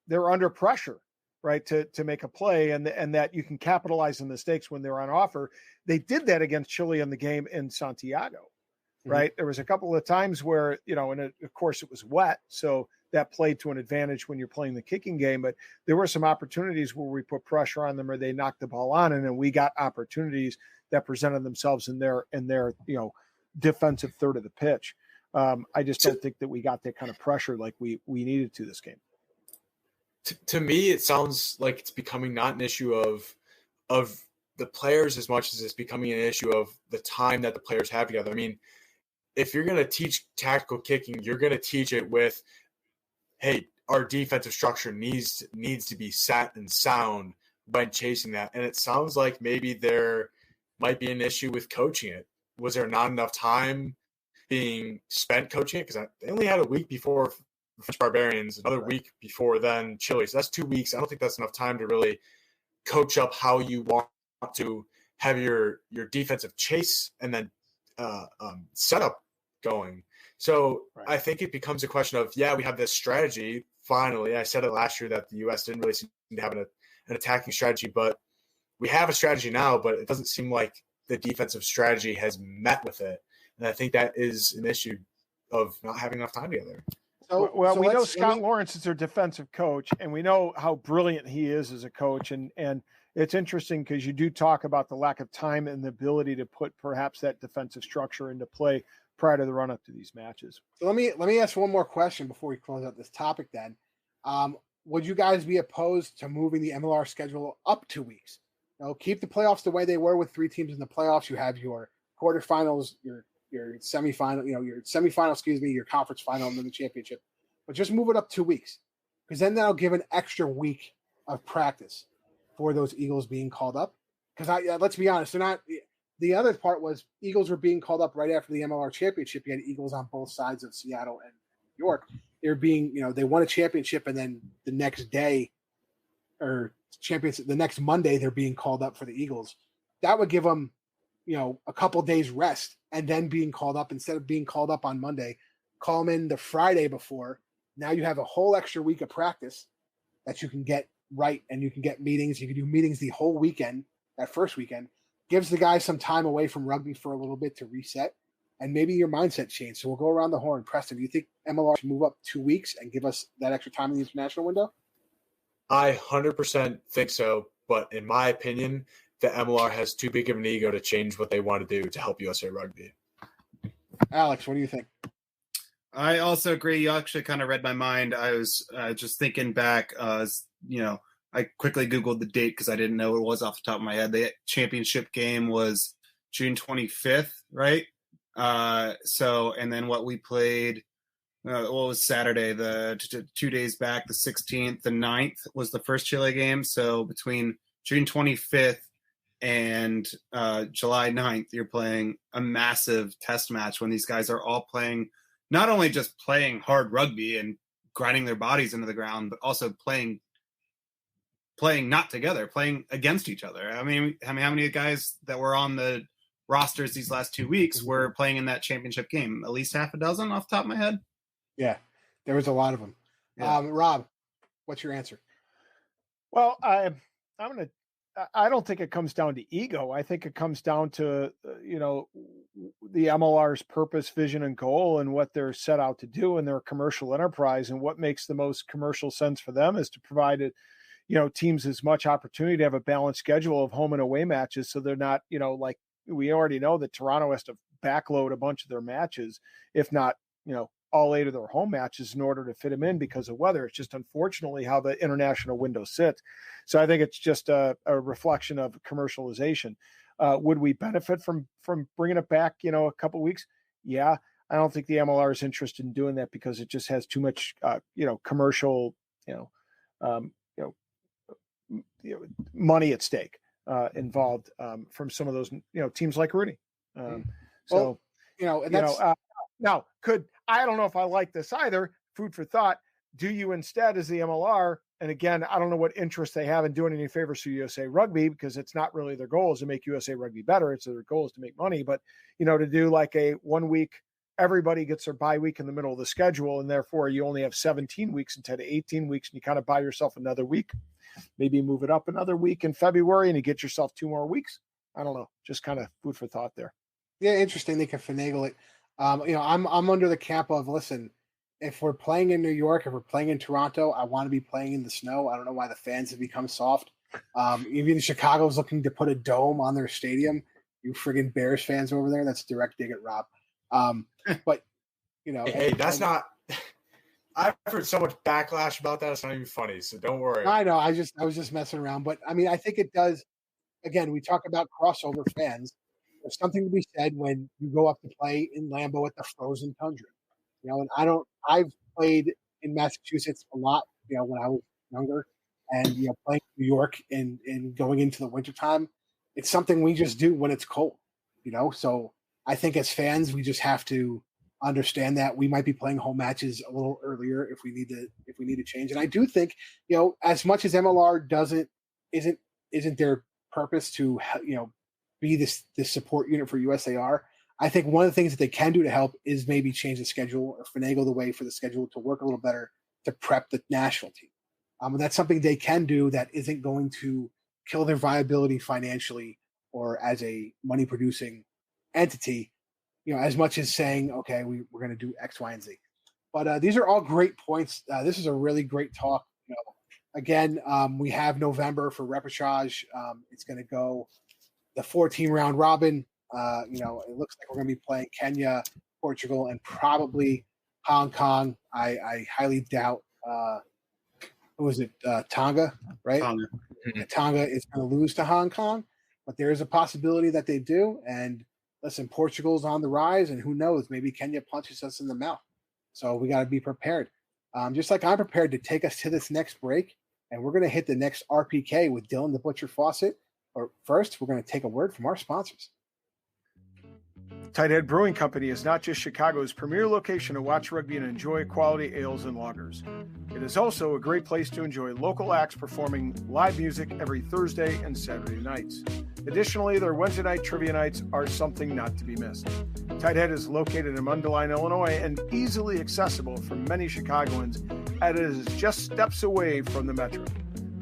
they're under pressure, right, to make a play, and that you can capitalize on mistakes when they're on offer. They did that against Chile in the game in Santiago, right? There was a couple of times where, and of course it was wet, so that played to an advantage when you're playing the kicking game, but there were some opportunities where we put pressure on them or they knocked the ball on, and then we got opportunities that presented themselves in their defensive third of the pitch. I just don't think that we got that kind of pressure like we needed to this game.
To me, it sounds like it's becoming not an issue of the players as much as it's becoming an issue of the time that the players have together. I mean, if you're going to teach tactical kicking, you're going to teach it with, hey, our defensive structure needs to be set and sound when chasing that. And it sounds like maybe there might be an issue with coaching it. Was there not enough time being spent coaching it? Because they only had a week before French Barbarians, another week before then Chile. So that's 2 weeks. I don't think that's enough time to really coach up how you want to have your defensive chase and then setup going. So right. I think it becomes a question of, we have this strategy. Finally, I said it last year that the U.S. didn't really seem to have an attacking strategy, but we have a strategy now, but it doesn't seem like the defensive strategy has met with it. And I think that is an issue of not having enough time together.
So we know Scott Lawrence is their defensive coach, and we know how brilliant he is as a coach. And it's interesting because you do talk about the lack of time and the ability to put perhaps that defensive structure into play prior to the run up to these matches.
So let me ask one more question before we close out this topic then. Would you guys be opposed to moving the MLR schedule up 2 weeks? Keep the playoffs the way they were with 3 teams in the playoffs. You have your quarterfinals, your semifinal, your conference final, and then the championship. But just move it up 2 weeks, because then that'll give an extra week of practice for those Eagles being called up. Because let's be honest, they're not. The other part was Eagles were being called up right after the MLR championship. You had Eagles on both sides of Seattle and New York. They're being, they won a championship, and then the next day, or champions, the next Monday they're being called up for the Eagles. That would give them, a couple days rest, and then being called up instead of being called up on Monday, call them in the Friday before. Now you have a whole extra week of practice that you can get right, and you can get meetings. You can do meetings the whole weekend, that first weekend. Gives the guys some time away from rugby for a little bit to reset, and maybe your mindset change. So we'll go around the horn. Preston, do you think MLR should move up 2 weeks and give us that extra time in the international window?
I 100% think so, but in my opinion, the MLR has too big of an ego to change what they want to do to help USA Rugby.
Alex, what do you think?
I also agree. You actually kind of read my mind. I was just thinking back, I quickly Googled the date because I didn't know what it was off the top of my head. The championship game was June 25th, right? And then what we played, what was Saturday, the 2 days back, the 16th, the 9th was the first Chile game. So between June 25th and July 9th, you're playing a massive test match when these guys are all playing, not only just playing hard rugby and grinding their bodies into the ground, but also playing not together, playing against each other. I mean, how many guys that were on the rosters these last 2 weeks were playing in that championship game? At least half a dozen off the top of my head.
Yeah, there was a lot of them.
Yeah.
Rob, what's your answer?
Well, I don't think it comes down to ego. I think it comes down to, the MLR's purpose, vision, and goal, and what they're set out to do in their commercial enterprise. And what makes the most commercial sense for them is to provide teams as much opportunity to have a balanced schedule of home and away matches. So they're not, like we already know that Toronto has to backload a bunch of their matches, if not, all 8 of their home matches in order to fit them in because of weather. It's just unfortunately how the international window sits. So I think it's just a reflection of commercialization. Would we benefit from bringing it back, a couple of weeks? Yeah. I don't think the MLR is interested in doing that because it just has too much, commercial, money at stake involved from some of those, teams like Rudy. Now I don't know if I like this either. Food for thought. Do you instead, as the MLR, and again, I don't know what interest they have in doing any favors to USA Rugby because it's not really their goal is to make USA Rugby better. It's their goal is to make money. But, to do like a 1 week, everybody gets their bye week in the middle of the schedule, and therefore you only have 17 weeks instead of 18 weeks, and you kind of buy yourself another week. Maybe move it up another week in February, and you get yourself 2 more weeks. I don't know. Just kind of food for thought there.
Yeah, interesting. They can finagle it. I'm under the camp of, listen, if we're playing in New York, if we're playing in Toronto, I want to be playing in the snow. I don't know why the fans have become soft. Even Chicago's looking to put a dome on their stadium. You friggin' Bears fans over there. That's direct dig at Rob. But
hey, that's not. I've heard so much backlash about that. It's not even funny. So don't worry.
I know. I was just messing around. But I mean, I think it does. Again, we talk about crossover fans. There's something to be said when you go up to play in Lambeau at the frozen tundra. And I've played in Massachusetts a lot, when I was younger, and playing in New York and going into the wintertime, it's something we just do when it's cold, So I think as fans, we just have to understand that we might be playing home matches a little earlier if we need to change. And I do think, as much as MLR isn't their purpose to, be this support unit for USAR, I think one of the things that they can do to help is maybe change the schedule or finagle the way for the schedule to work a little better to prep the national team. And that's something they can do that isn't going to kill their viability financially or as a money producing entity, as much as saying, okay, we're going to do X, Y, and Z. But these are all great points. This is a really great talk. Again, we have November for repechage. It's going to go the 4-team round robin. It looks like we're going to be playing Kenya, Portugal, and probably Hong Kong. I highly doubt. Who was it? Tonga, right?
Tonga.
Tonga is going to lose to Hong Kong, but there is a possibility that they do. And listen, Portugal's on the rise, and who knows? Maybe Kenya punches us in the mouth. So we got to be prepared. Just like I'm prepared to take us to this next break, and we're going to hit the next RPK with Dylan the Butcher Fawsitt. Or first, we're going to take a word from our sponsors.
Tighthead Brewing Company is not just Chicago's premier location to watch rugby and enjoy quality ales and lagers. It is also a great place to enjoy local acts performing live music every Thursday and Saturday nights. Additionally, their Wednesday night trivia nights are something not to be missed. Tighthead is located in Mundelein, Illinois, and easily accessible for many Chicagoans, as it is just steps away from the metro.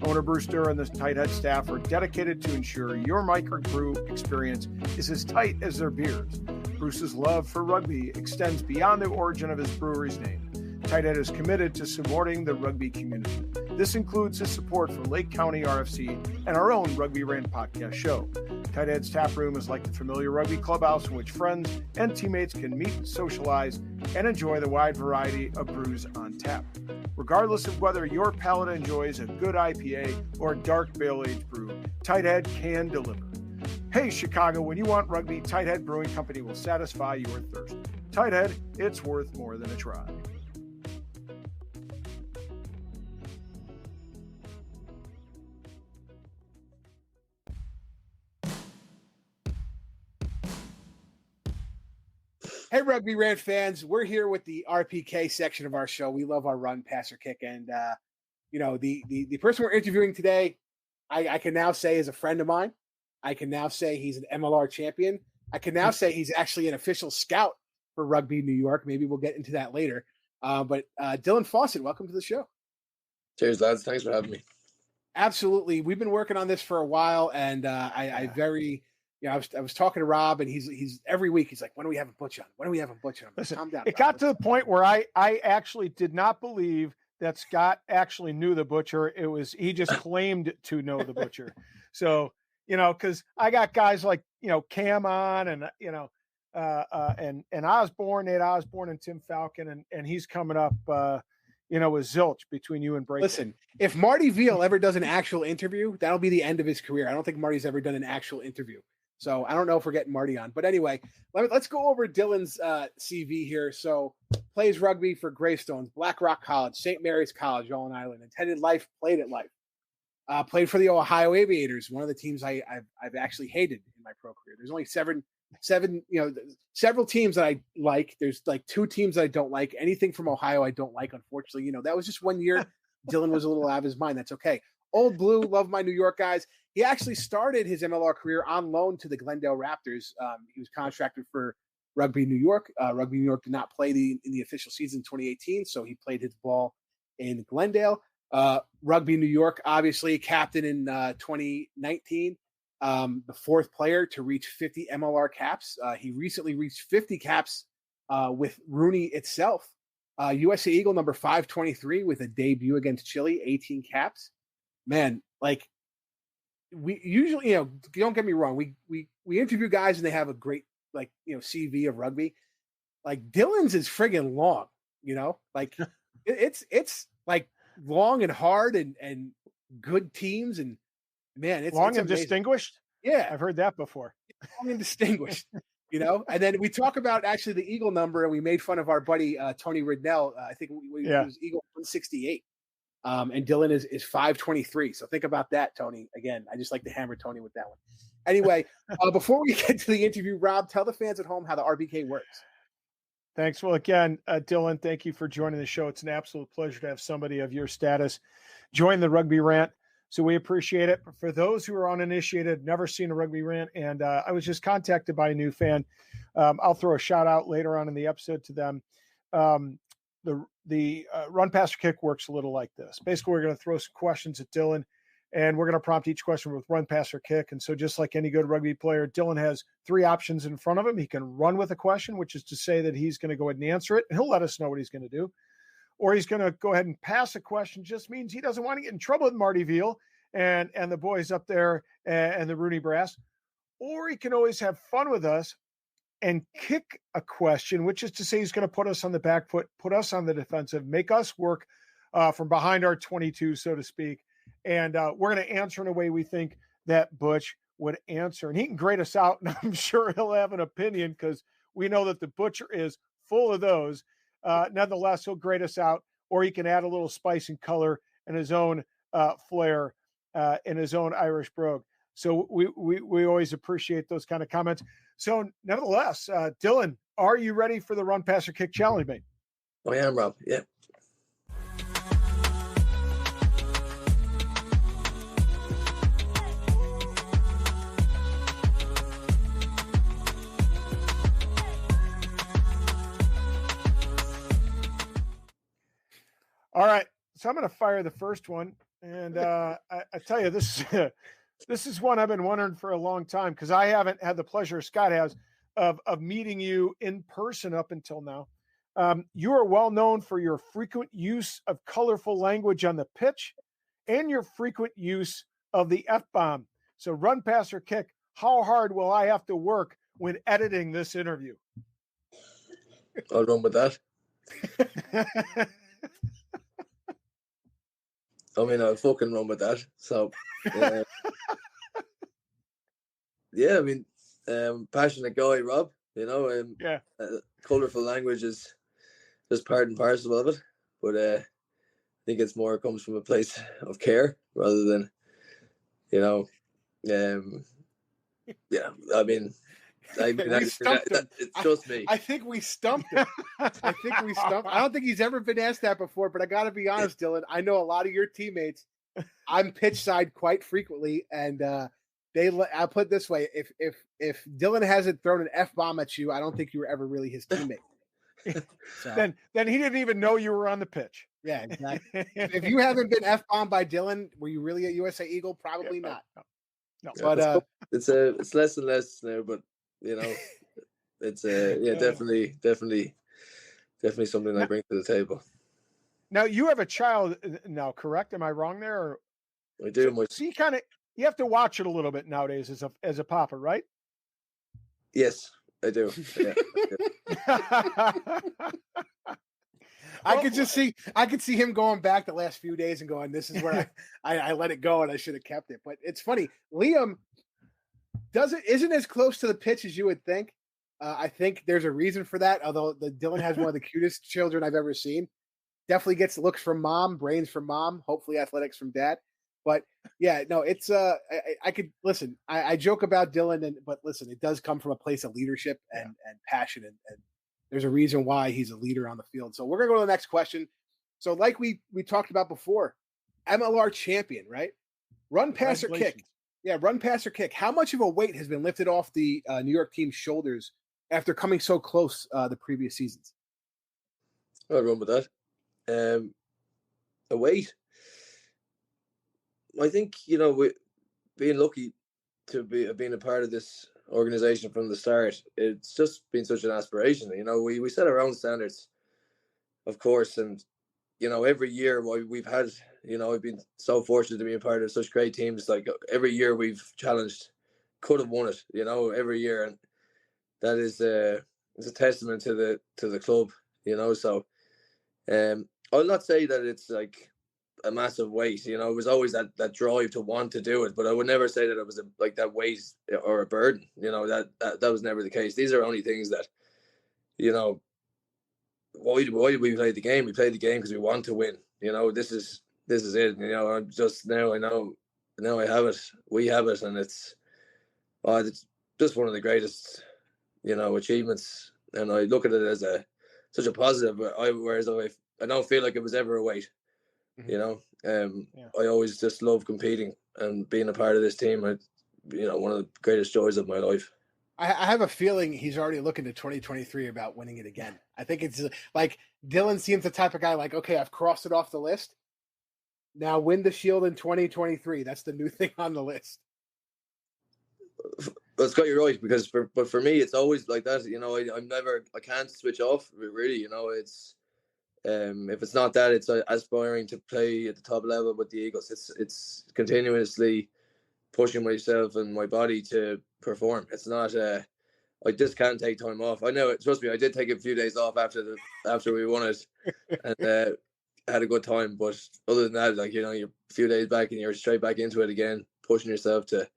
Owner Bruce Durr and the Tighthead staff are dedicated to ensure your microbrew experience is as tight as their beers. Bruce's love for rugby extends beyond the origin of his brewery's name. Tighthead is committed to supporting the rugby community. This includes his support for Lake County RFC and our own Rugby Rant podcast show. Tighthead's tap room is like the familiar rugby clubhouse in which friends and teammates can meet, socialize, and enjoy the wide variety of brews on tap. Regardless of whether your palate enjoys a good IPA or a dark barrel-aged brew, Tighthead can deliver. Hey, Chicago, when you want rugby, Tighthead Brewing Company will satisfy your thirst. Tighthead, it's worth more than a try.
Hey, Rugby Rant fans, we're here with the RPK section of our show. We love our run, pass, or kick. And, the person we're interviewing today, I can now say is a friend of mine. I can now say he's an MLR champion. I can now say he's actually an official scout for Rugby New York. Maybe we'll get into that later. But Dylan Fawsitt, welcome to the show.
Cheers, lads. Thanks for having me.
Absolutely. We've been working on this for a while, and I was talking to Rob, and he's every week he's like, "When are we having Butch on? When are we having Butch on?"
Listen,
calm down.
It got to the point where I actually did not believe that Scott actually knew the Butcher. He just claimed to know the Butcher. So, because I got guys like Cam on, and and Osborne, Nate Osborne, and Tim Falcon, and he's coming up. With zilch between you and Brayton.
Listen, if Marty Veal ever does an actual interview, that'll be the end of his career. I don't think Marty's ever done an actual interview. So I don't know if we're getting Marty on. But anyway, let's go over Dylan's CV here. So plays rugby for Greystones, Black Rock College, St. Mary's College, Long Island. Attended Life, played at Life. Played for the Ohio Aviators, one of the teams I've actually hated in my pro career. There's only seven, several teams that I like. There's like two teams that I don't like. Anything from Ohio I don't like, unfortunately. That was just 1 year. Dylan was a little out of his mind. That's okay. Old Blue, love my New York guys. He actually started his MLR career on loan to the Glendale Raptors. He was contracted for Rugby New York. Rugby New York did not play in the official season in 2018, so he played his ball in Glendale. Rugby New York, obviously, captain in 2019. The fourth player to reach 50 MLR caps. He recently reached 50 caps with Rooney itself. USA Eagle number 523 with a debut against Chile, 18 caps. Man, like we usually, don't get me wrong. We interview guys and they have a great CV of rugby. Like Dylan's is friggin' long, like it's like long and hard and good teams and man, it's
long
it's
and
amazing.
Distinguished.
Yeah,
I've heard that before.
Long and distinguished, And then we talk about actually the Eagle number, and we made fun of our buddy Tony Ridnell. I think it was Eagle 168, and Dylan is 523. So think about that, Tony. Again, I just like to hammer Tony with that one. Anyway, before we get to the interview, Rob, tell the fans at home how the RBK works.
Thanks. Well, again, Dylan, thank you for joining the show. It's an absolute pleasure to have somebody of your status join the Rugby Rant. So we appreciate it. For those who are uninitiated, never seen a Rugby Rant, and I was just contacted by a new fan. I'll throw a shout out later on in the episode to them. The run, pass, or kick works a little like this. Basically, we're going to throw some questions at Dylan, and we're going to prompt each question with run, pass, or kick. And so just like any good rugby player, Dylan has three options in front of him. He can run with a question, which is to say that he's going to go ahead and answer it, and he'll let us know what he's going to do. Or he's going to go ahead and pass a question, just means he doesn't want to get in trouble with Marty Veal and the boys up there and the Rooney Brass. Or he can always have fun with us and kick a question, which is to say he's going to put us on the back foot, put us on the defensive, make us work from behind our 22, so to speak. And we're going to answer in a way we think that Butch would answer. And he can grade us out, and I'm sure he'll have an opinion because we know that the Butcher is full of those. Nonetheless, he'll grade us out, or he can add a little spice and color and his own flair in his own Irish brogue. So we always appreciate those kind of comments. So nevertheless, Dylan, are you ready for the run, pass, or kick challenge, mate?
I am, Rob. Yeah.
All right. So I'm going to fire the first one. And I tell you, this is one I've been wondering for a long time because I haven't had the pleasure, Scott has, of meeting you in person up until now. You are well known for your frequent use of colorful language on the pitch and your frequent use of the F-bomb. So run, pass, or kick, how hard will I have to work when editing this interview?
I'll run with that. I mean, I'll fucking run with that. So, yeah, I mean, passionate guy, Rob, colorful language is just part and parcel of it. But I think it's more comes from a place of care rather than, I mean, it's just me.
I think we stumped him. I don't think he's ever been asked that before, but I got to be honest, Dylan. I know a lot of your teammates. I'm pitch side quite frequently, and I'll put it this way: if Dylan hasn't thrown an F-bomb at you, I don't think you were ever really his teammate. So.
Then he didn't even know you were on the pitch.
Yeah, exactly. If you haven't been F-bombed by Dylan, were you really a USA Eagle? Probably not.
No.
But
it's less and less now, but. It's definitely something I bring to the table.
Now you have a child now, correct? Am I wrong there? Or...
I do.
So you have to watch it a little bit nowadays as a papa, right?
Yes, I do. Yeah,
I could see him going back the last few days and going, "This is where I let it go and I should have kept it." But it's funny, Liam isn't as close to the pitch as you would think. I think there's a reason for that. Although Dylan has one of the cutest children I've ever seen. Definitely gets looks from mom, brains from mom, hopefully athletics from dad. But yeah, no, it's I could listen. I joke about Dylan, but listen, it does come from a place of leadership and passion, and there's a reason why he's a leader on the field. So we're gonna go to the next question. So like we talked about before, MLR champion, right? Run, pass, or kick. Yeah, run, pass, or kick. How much of a weight has been lifted off the New York team's shoulders after coming so close the previous seasons?
I'll run with that. A weight. I think, being lucky to being a part of this organization from the start, it's just been such an aspiration. We set our own standards, of course, and every year we've had, I've been so fortunate to be a part of such great teams. Like every year we've challenged, could have won it, every year. And that is it's a testament to the club, So I'll not say that it's like a massive weight, it was always that drive to want to do it. But I would never say that it was like that weight or a burden, that was never the case. These are only things that, why did we play the game? We played the game because we want to win. This is it. I'm just now I know I have it. We have it, and it's just one of the greatest, achievements. And I look at it as such a positive. Whereas I don't feel like it was ever a weight. I always just love competing and being a part of this team. One of the greatest joys of my life.
I have a feeling he's already looking to 2023 about winning it again. I think it's like Dylan seems the type of guy like, okay, I've crossed it off the list. Now win the Shield in 2023. That's the new thing on the list.
Well, Scott, you're right, because for me, it's always like that. I can't switch off. Really, it's if it's not that, it's aspiring to play at the top level with the Eagles. It's continuously pushing myself and my body to perform. It's not I just can't take time off. I know, trust me, I did take a few days off after we won it and had a good time, but other than that, you're a few days back and you're straight back into it again, pushing yourself to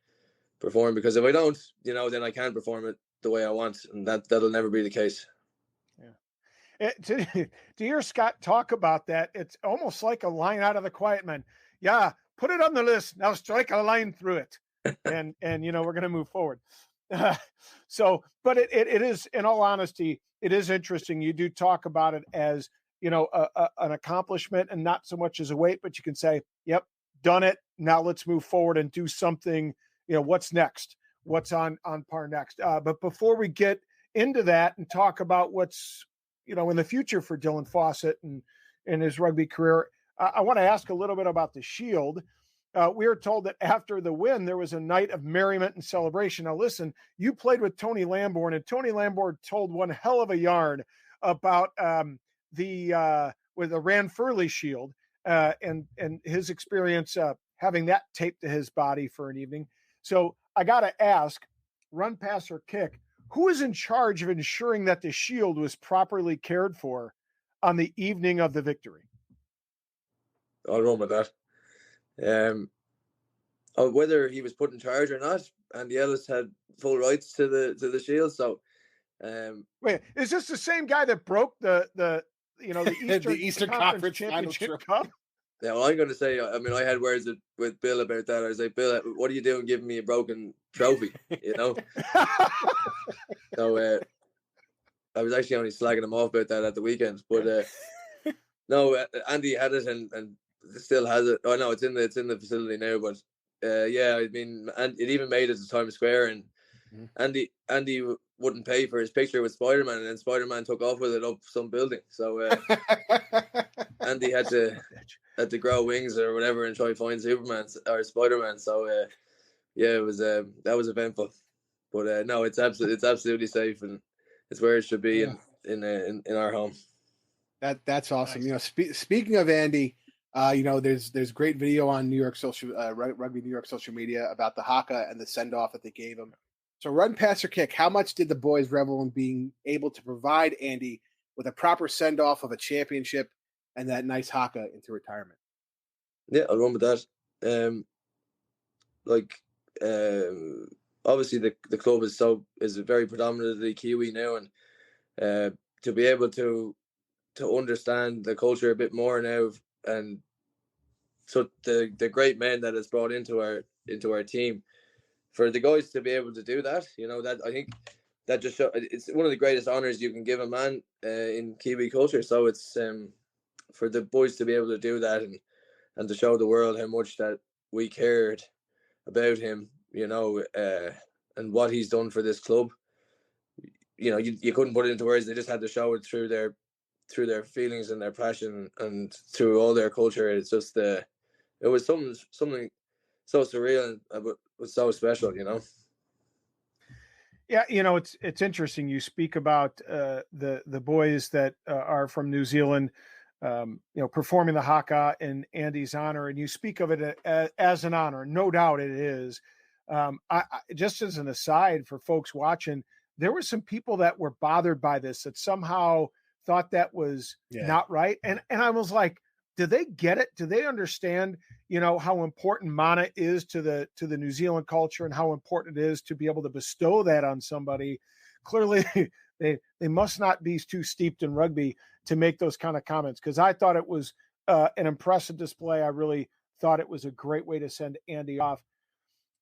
perform, because if I don't, then I can't perform it the way I want, and that'll never be the case.
To hear Scott talk about that, it's almost like a line out of The Quiet Man. Yeah, put it on the list. Now strike a line through it. And we're going to move forward. So, but it is, in all honesty, it is interesting. You do talk about it as, you know, an accomplishment and not so much as a weight, but you can say, yep, done it. Now let's move forward and do something, you know, what's next, what's on par next. But before we get into that and talk about what's, you know, in the future for Dylan Fawsitt and his rugby career, I want to ask a little bit about the Shield. We were told that after the win, there was a night of merriment and celebration. Now, listen, you played with Tony Lamborn, and Tony Lamborn told one hell of a yarn about with the Ranfurly Shield and his experience having that taped to his body for an evening. So I got to ask, run, pass, or kick, who is in charge of ensuring that the Shield was properly cared for on the evening of the victory?
I'll run with that. Whether he was put in charge or not, Andy Ellis had full rights to the Shield. So,
wait, is this the same guy that broke the
the Eastern Conference
Championship Cup?
Yeah, well, I'm going to say, I mean, I had words with Bill about that. I was like, Bill, what are you doing giving me a broken trophy? You know. So I was actually only slagging him off about that at the weekend, but no, Andy had it and still has it. Oh no, it's in the facility now. But yeah, I mean, and it even made it to Times Square, and Andy wouldn't pay for his picture with Spider-Man, and then Spider-Man took off with it up some building. So Andy had to grow wings or whatever and try to find Superman or Spider-Man. So yeah, it was that was eventful. But no, it's absolutely safe, and it's where it should be in our home.
That's awesome.
Nice.
You know, speaking of Andy, you know, there's great video on New York social Rugby New York social media about the haka and the send off that they gave him. So run, pass, or kick. How much did the boys revel in being able to provide Andy with a proper send off of a championship and that nice haka into retirement?
Yeah, I'll run with that. Obviously the club is very predominantly Kiwi now, and to be able to understand the culture a bit more now, and so the great men that it's brought into our team, for the guys to be able to do that, you know, that I think that just it's one of the greatest honors you can give a man in Kiwi culture. So it's for the boys to be able to do that and to show the world how much that we cared about him, you know, and what he's done for this club. You know, you couldn't put it into words. They just had to show it through their feelings and their passion and through all their culture. It's just it was something so surreal and was so special, you know.
Yeah, you know, it's interesting. You speak about the boys that are from New Zealand, you know, performing the haka in Andy's honor, and you speak of it as an honor. No doubt it is. I just as an aside for folks watching, there were some people that were bothered by this, that somehow thought that was not right. And I was like, do they get it? Do they understand, you know, how important mana is to the New Zealand culture and how important it is to be able to bestow that on somebody? Clearly they must not be too steeped in rugby to make those kind of comments, because I thought it was an impressive display. I really thought it was a great way to send Andy off.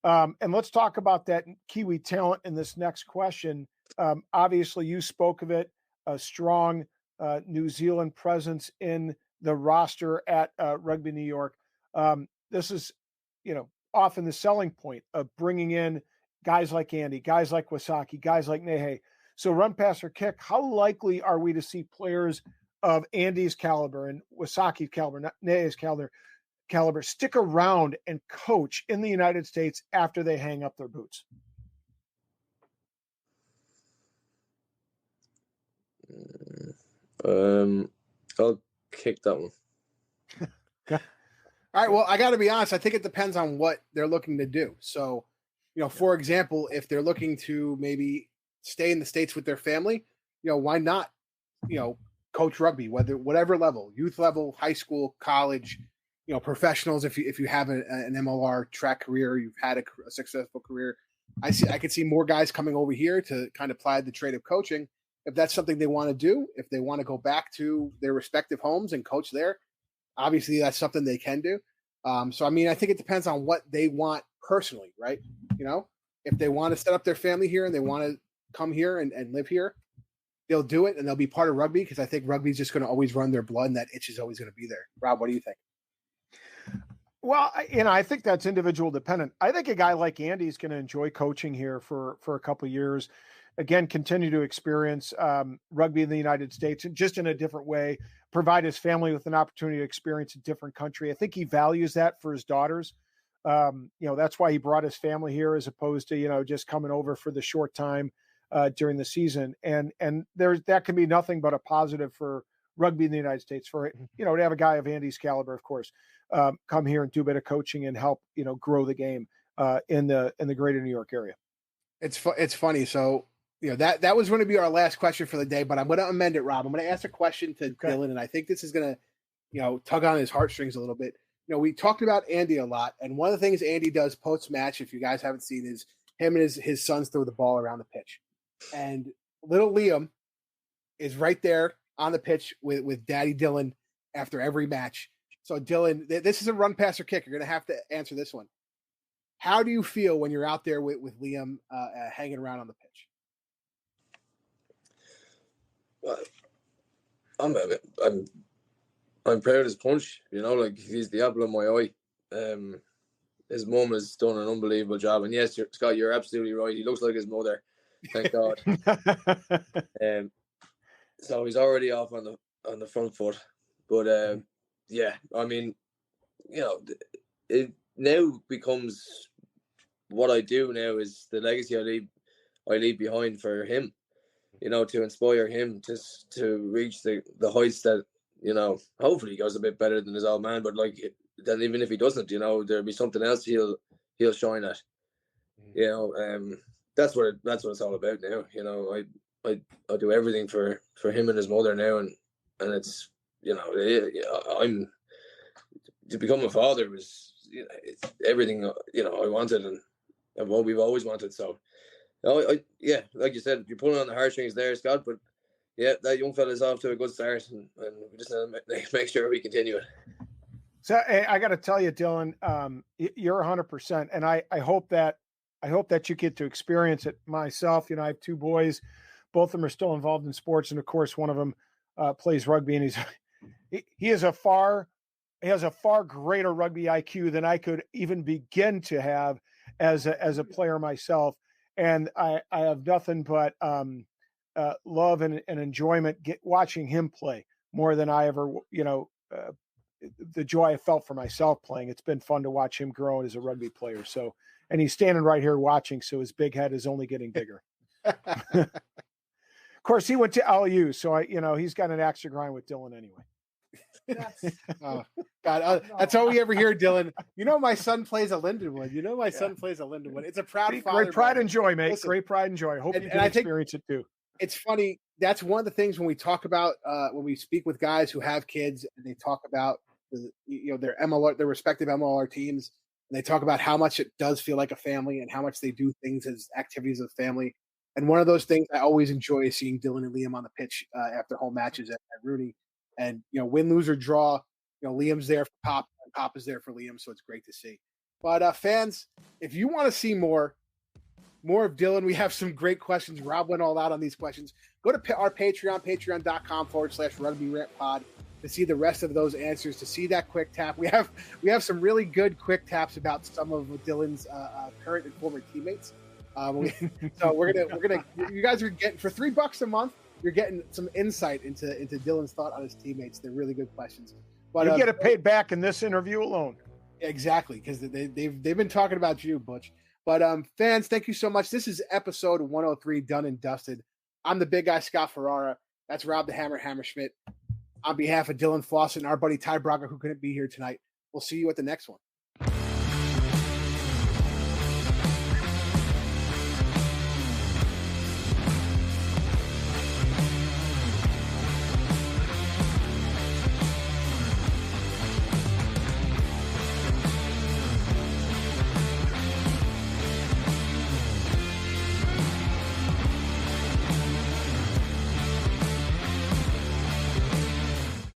And let's talk about that Kiwi talent in this next question. Obviously, you spoke of it, a strong New Zealand presence in the roster at Rugby New York. This is, you know, often the selling point of bringing in guys like Andy, guys like Wasaki, guys like Nehe. So run, pass, or kick, how likely are we to see players of Andy's caliber and Wasaki's caliber, not Nehe's caliber, stick around and coach in the United States after they hang up their boots?
I'll kick that one.
All right. Well, I got to be honest. I think it depends on what they're looking to do. So, you know, for example, if they're looking to maybe stay in the States with their family, you know, why not, you know, coach rugby, whatever level, youth level, high school, college, you know, professionals. If you have an MLR track career, you've had a successful career. I could see more guys coming over here to kind of ply the trade of coaching. If that's something they want to do, if they want to go back to their respective homes and coach there, obviously that's something they can do. So, I mean, I think it depends on what they want personally, right? You know, if they want to set up their family here and they want to come here and live here, they'll do it and they'll be part of rugby because I think rugby is just going to always run their blood and that itch is always going to be there. Rob, what do you think?
Well, I think that's individual dependent. I think a guy like Andy is going to enjoy coaching here for a couple of years. Again, continue to experience rugby in the United States and just in a different way, provide his family with an opportunity to experience a different country. I think he values that for his daughters. That's why he brought his family here as opposed to, just coming over for the short time during the season. And that can be nothing but a positive for rugby in the United States for, to have a guy of Andy's caliber, of course, come here and do a bit of coaching and help, grow the game in the greater New York area.
It's funny. So, that was going to be our last question for the day, but I'm going to amend it, Rob. I'm going to ask a question to Dylan, and I think this is going to, tug on his heartstrings a little bit. We talked about Andy a lot, and one of the things Andy does post-match, if you guys haven't seen, is him and his sons throw the ball around the pitch. And little Liam is right there on the pitch with Daddy Dylan after every match. So, Dylan, this is a run, pass, or kick. You're going to have to answer this one. How do you feel when you're out there with Liam hanging around on the pitch?
Well, I'm proud as punch, like he's the apple of my eye. His mum has done an unbelievable job, and yes, Scott, you're absolutely right. He looks like his mother, thank God. So he's already off on the front foot, but it now becomes what I do now is the legacy I leave behind for him. To inspire him to reach the heights that, hopefully he goes a bit better than his old man, but then even if he doesn't, there'll be something else he'll shine at. That's what it's all about now. I do everything for him and his mother now, and it's I'm to become a father was it's everything I wanted and what we've always wanted. So like you said, you're pulling on the heartstrings there, Scott, but yeah, that young fella's off to a good start, and we just make sure we continue it.
So I got to tell you, Dylan, you're 100%, and I hope that you get to experience it myself. I have two boys, both of them are still involved in sports, and of course, one of them plays rugby, and he has a far greater rugby IQ than I could even begin to have as a player myself. And I have nothing but love and enjoyment watching him play more than I ever, the joy I felt for myself playing. It's been fun to watch him grow as a rugby player. So, and he's standing right here watching, so his big head is only getting bigger. Of course, he went to LU, so he's got an axe to grind with Dylan anyway.
Oh, God, that's all we ever hear, Dylan. My son plays at Lindenwood. Son plays at Lindenwood. It's a proud father.
Great pride and joy, mate.
Listen,
great pride and joy. Hope you can experience it too.
It's funny. That's one of the things when we talk about when we speak with guys who have kids and they talk about their MLR, their respective MLR teams, and they talk about how much it does feel like a family and how much they do things as activities of family. And one of those things I always enjoy is seeing Dylan and Liam on the pitch after home matches at Rooney. And, win, lose, or draw, Liam's there for Pop, and Pop is there for Liam, so it's great to see. But fans, if you want to see more of Dylan, we have some great questions. Rob went all out on these questions. Go to our Patreon, patreon.com/Rugby Rant Pod to see the rest of those answers, to see that quick tap. We have some really good quick taps about some of Dylan's current and former teammates. So we're gonna you guys are getting for $3 a month. You're getting some insight into Dylan's thought on his teammates. They're really good questions. But
you get it paid back in this interview alone.
Exactly, because they've been talking about you, Butch. But fans, thank you so much. This is episode 103, done and dusted. I'm the big guy, Scott Ferrara. That's Rob the Hammerschmidt. On behalf of Dylan Fawsitt and our buddy Ty Braga, who couldn't be here tonight, we'll see you at the next one.